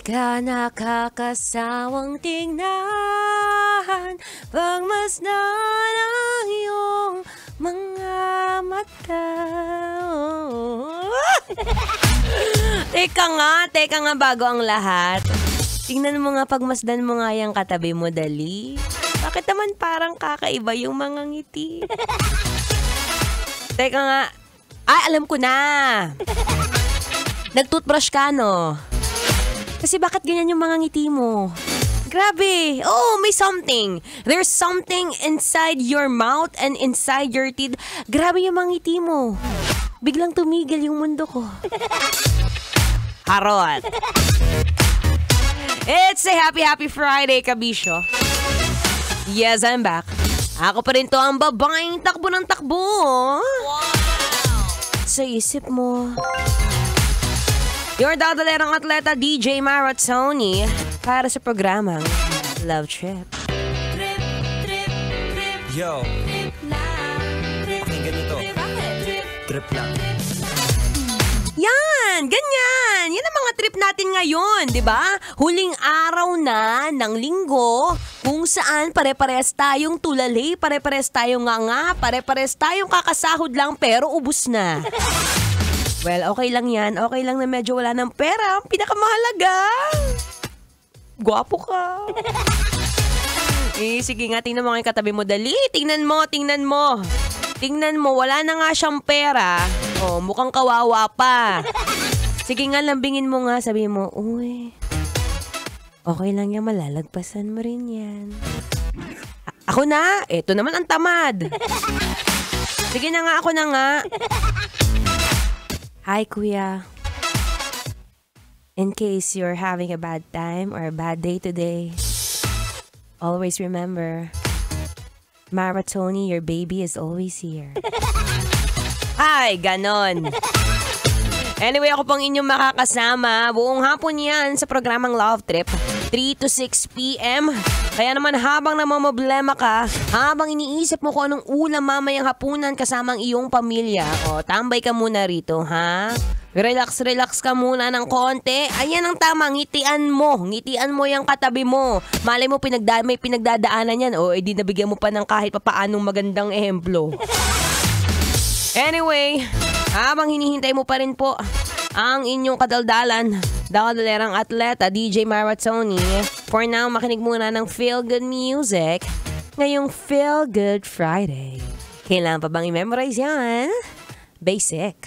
ka nakakasawang tingnan, pagmasdan ang iyong mga mata. Teka nga bago ang lahat. Tingnan mo nga, pagmasdan mo nga yung katabi mo, dali. Bakit naman parang kakaiba yung mga ngiti? Teka nga. Alam ko na. Nag-toothbrush ka, no? Kasi bakit ganyan yung mga ngiti mo? Grabe. Oh, may something. There's something inside your mouth and inside your teeth. Grabe yung mga ngiti mo. Biglang tumigil yung mundo ko. Harot. It's a happy Friday, kabisyo. Yes, I'm back. Ako pa rin to ang babaeng takbo ng takbo. Wow! Sa isip mo. Your dadalerang atleta, DJ Maratoni, para sa programang Love Trip. Yo! Pakinggan nito. Trip lang. Yan! Ganyan! Yan ang mga trip natin ngayon, di ba? Huling araw na ng linggo kung saan pare-pares tayong tulali, pare-pares tayong nganga, pare-pares tayong kakasahod lang pero ubus na. Well, okay lang yan. Okay lang na medyo wala ng pera. Ang pinakamahalaga. Gwapo ka. Sige nga, tingnan mo nga yung katabi mo. Dali, tingnan mo. Tingnan mo, wala na nga siyang pera. Oh, mukhang kawawa pa. Sige nga, lambingin mo nga. Sabi mo, uy, okay lang yan, malalagpasan mo rin yan. Ako na, eto naman ang tamad. Sige na nga, ako na nga. Hi, kuya. In case you're having a bad time or a bad day today, always remember, Maratoni, your baby is always here. Ay, ganon. Anyway, ako pang inyong makakasama. Buong hapon yan sa programang Love Trip. 3 to 6 p.m. Kaya naman habang namamblema ka, habang iniisip mo kung anong ulam mamayang hapunan kasama ang iyong pamilya, tambay ka muna rito, ha? Relax ka muna ng konti. Ayan ang tama, ngitian mo. Ngitian mo yung katabi mo. Malay mo may pinagdadaanan yan. Edi nabigyan mo pa ng kahit papaanong magandang ehemplo. Anyway, habang hinihintay mo pa rin po ang inyong kadaldalan, dadalerang atleta, DJ Maratoni, for now, makinig muna ng Feel Good Music ngayong Feel Good Friday. Kailangan pa bang i-memorize yan? Basic.